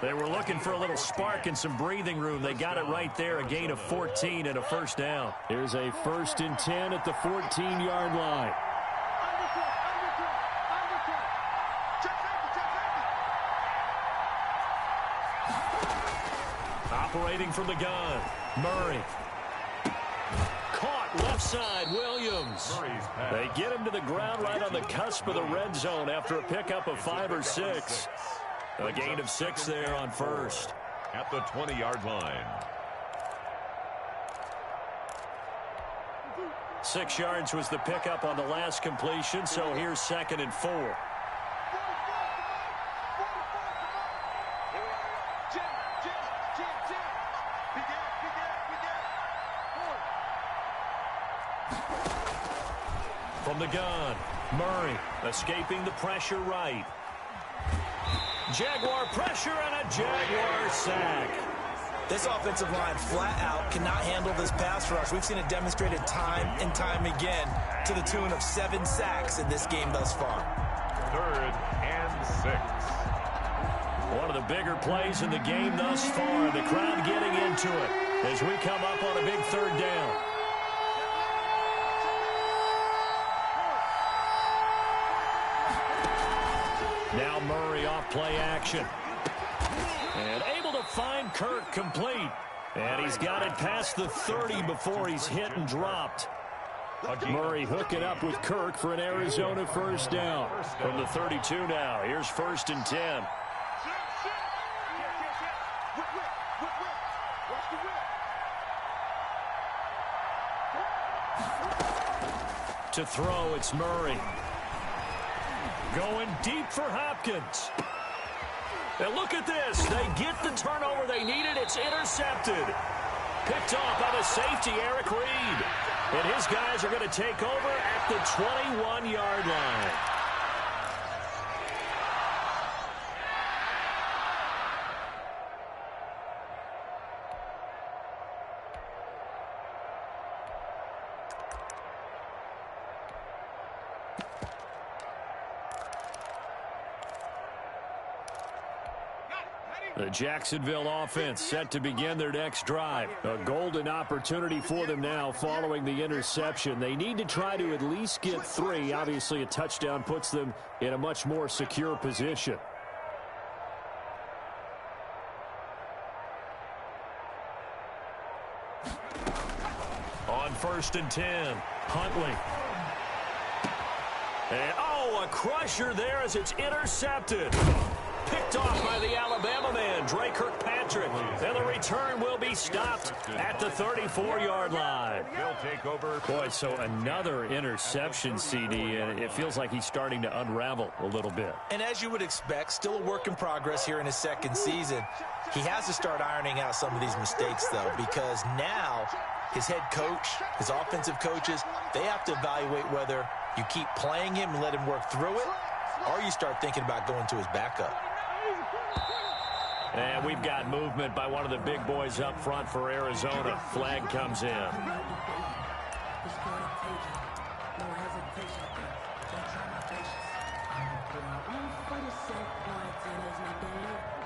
They were looking for a little spark and some breathing room. They got it right there, a gain of 14 and a first down. Here's a 1st and 10 at the 14-yard line. Operating from the gun, Murray. Caught left side, Williams. They get him to the ground right on the cusp of the red zone after a pickup of 5 or 6. A gain of 6 there on 1st. At the 20-yard line. 6 yards was the pickup on the last completion, so here's 2nd and 4. From the gun, Murray escaping the pressure right. Jaguar pressure and a Jaguar sack. This offensive line flat out cannot handle this pass rush. We've seen it demonstrated time and time again to the tune of 7 sacks in this game thus far. 3rd and 6. One of the bigger plays in the game thus far. The crowd getting into it as we come up on a big 3rd down. Now Murray off play action. And able to find Kirk complete. And he's got it past the 30 before he's hit and dropped. Murray hooking up with Kirk for an Arizona first down. From the 32 now, here's 1st and 10. To throw, it's Murray. Going deep for Hopkins. And look at this. They get the turnover they needed. It's intercepted. Picked off by the safety, Eric Reed. And his guys are going to take over at the 21-yard line. The Jacksonville offense set to begin their next drive. A golden opportunity for them now following the interception. They need to try to at least get 3. Obviously, a touchdown puts them in a much more secure position. On 1st and 10, Huntley. And, a crusher there as it's intercepted. Picked off by the Alabama man, Dre Kirkpatrick. And the return will be stopped at the 34-yard line. He'll take over. Boy, so another interception, CD, and it feels like he's starting to unravel a little bit. And as you would expect, still a work in progress here in his second season. He has to start ironing out some of these mistakes, though, because now his head coach, his offensive coaches, they have to evaluate whether you keep playing him and let him work through it, or you start thinking about going to his backup. And we've got movement by one of the big boys up front for Arizona. Flag comes in.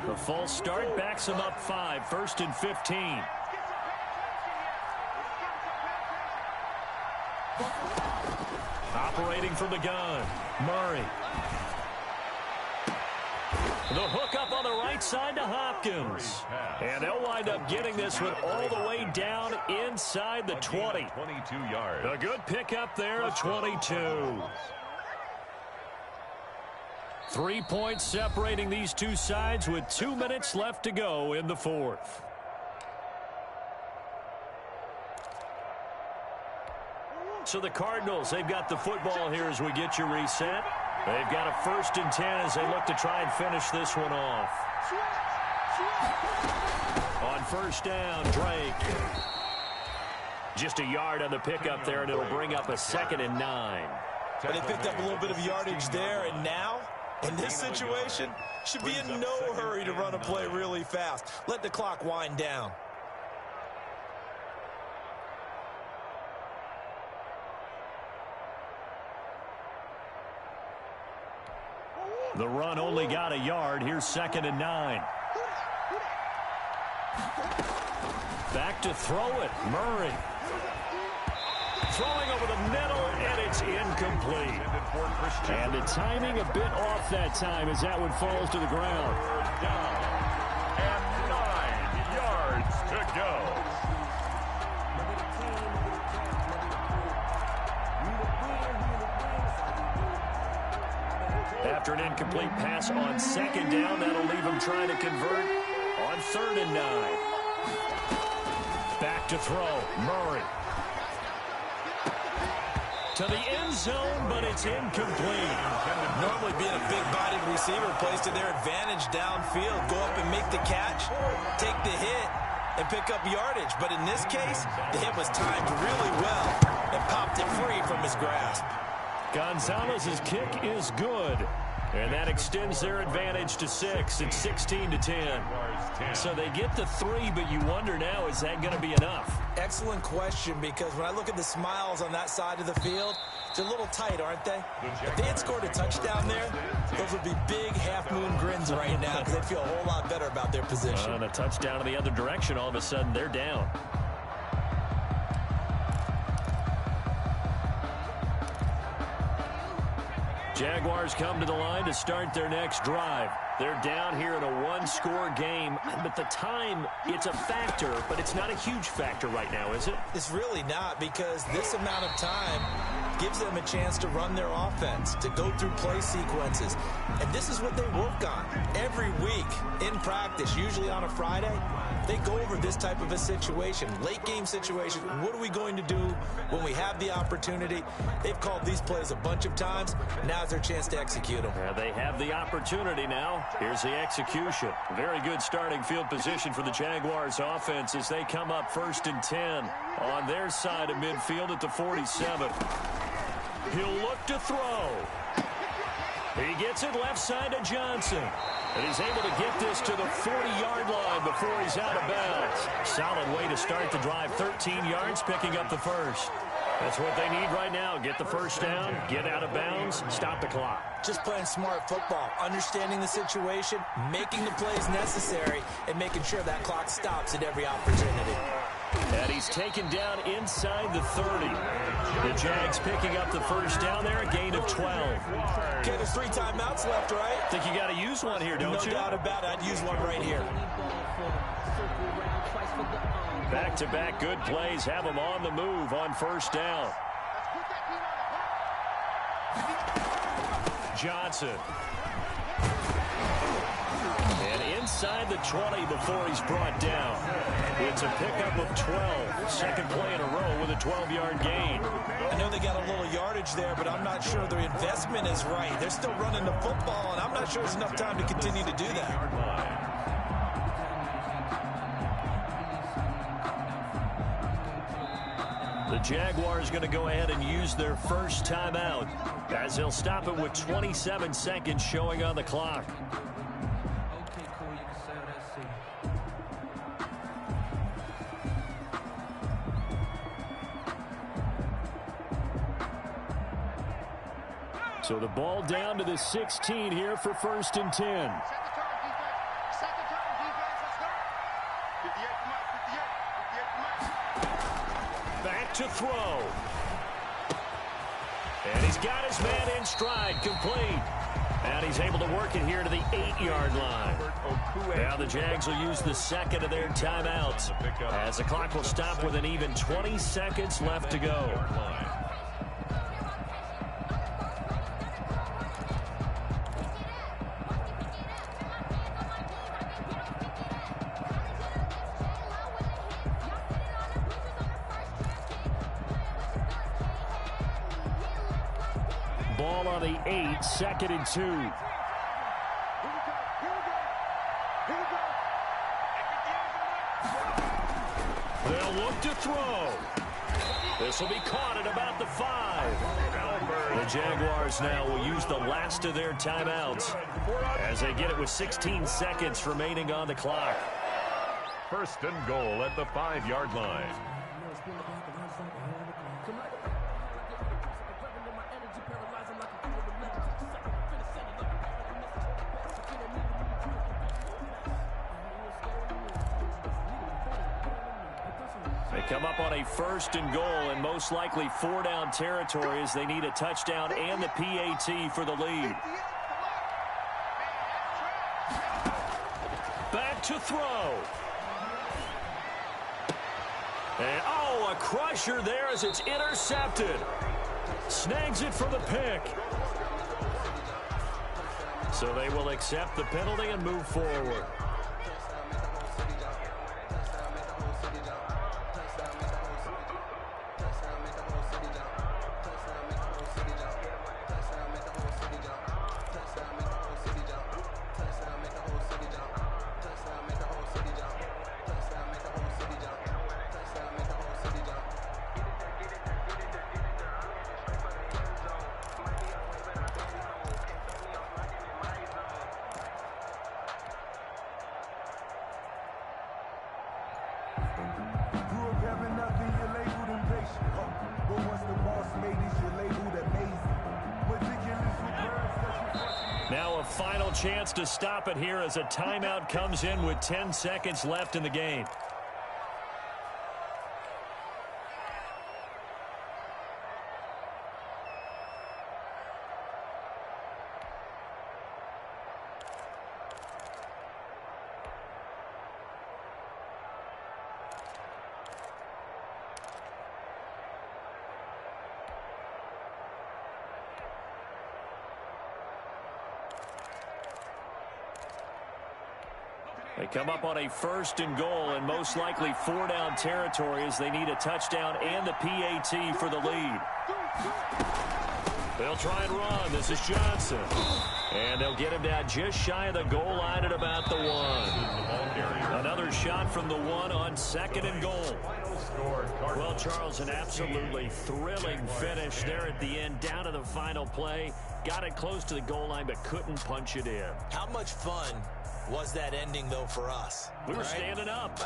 The false start backs him up 5, 1st and 15. Operating from the gun, Murray. The hook up on the right side to Hopkins. And they'll wind up getting this one all the way down inside the 20. 22 yards. A good pickup there at 22. 3 points separating these two sides with 2 minutes left to go in the 4th. So the Cardinals, they've got the football here as we get you reset. They've got a 1st and 10 as they look to try and finish this one off. On 1st down, Drake. Just a yard on the pickup there, and it'll bring up a 2nd and 9. But they picked up a little bit of yardage there, and now, in this situation, should be in no hurry to run a play really fast. Let the clock wind down. The run only got a yard. Here's 2nd and 9. Back to throw it. Murray. Throwing over the middle, and it's incomplete. And the timing a bit off that time as that one falls to the ground. Down. And 9 yards to go. After an incomplete pass on 2nd down, that'll leave him trying to convert on 3rd and 9. Back to throw, Murray. To the end zone, but it's incomplete. Normally being a big-bodied receiver plays to their advantage downfield. Go up and make the catch, take the hit, and pick up yardage. But in this case, the hit was timed really well and popped it free from his grasp. Gonzalez's kick is good. And that extends their advantage to 6. It's 16-10. So they get the 3, but you wonder now, is that going to be enough? Excellent question, because when I look at the smiles on that side of the field, it's a little tight, aren't they? If they had scored a touchdown there, those would be big half-moon grins right now, because they'd feel a whole lot better about their position. And a touchdown in the other direction, all of a sudden they're down. Jaguars come to the line to start their next drive. They're down here in a one-score game, but the time, it's a factor, but it's not a huge factor right now, is it? It's really not, because this amount of time gives them a chance to run their offense, to go through play sequences. And this is what they work on every week in practice, usually on a Friday. They go over this type of a situation, late game situation. What are we going to do when we have the opportunity? They've called these plays a bunch of times. Now's their chance to execute them. Yeah, they have the opportunity now. Here's the execution. Very good starting field position for the Jaguars offense as they come up 1st and 10 on their side of midfield at the 47. He'll look to throw. He gets it left side to Johnson. And he's able to get this to the 40-yard line before he's out of bounds. Solid way to start the drive. 13 yards, picking up the first. That's what they need right now. Get the first down, get out of bounds, stop the clock. Just playing smart football, understanding the situation, making the plays necessary, and making sure that clock stops at every opportunity. And he's taken down inside the 30. The Jags picking up the first down there, a gain of 12. Okay, there's 3 timeouts left, right? Think you got to use one here, don't you? No doubt about it. I'd use one right here. Back-to-back good plays have them on the move on first down. Johnson. And inside the 20 before he's brought down. It's a pickup of 12. Second play in a row with a 12-yard gain. I know they got a little yardage there, but I'm not sure their investment is right. They're still running the football, and I'm not sure there's enough time to continue to do that. The Jaguars going to go ahead and use their first timeout as they'll stop it with 27 seconds showing on the clock. So the ball down to the 16 here for 1st and 10. Back to throw. And he's got his man in stride, complete. And he's able to work it here to the 8-yard line. Now the Jags will use the second of their timeouts as the clock will stop with an even 20 seconds left to go. Ball on the 8, 2nd and 2. They'll look to throw. This will be caught at about the 5. The Jaguars now will use the last of their timeouts as they get it with 16 seconds remaining on the clock. 1st and goal at the 5-yard line. They come up on a 1st and goal and most likely 4-down territory as they need a touchdown and the PAT for the lead. Back to throw. And a crusher there as it's intercepted. Snags it for the pick. So they will accept the penalty and move forward. Now a final chance to stop it here as a timeout comes in with 10 seconds left in the game. They come up on a 1st and goal and most likely 4-down territory as they need a touchdown and the PAT for the lead. They'll try and run. This is Johnson. And they'll get him down just shy of the goal line at about the 1. Another shot from the 1 on 2nd and goal. Well, Charles, an absolutely thrilling finish there at the end, down to the final play. Got it close to the goal line, but couldn't punch it in. How much fun was that ending, though, for us? We were standing up.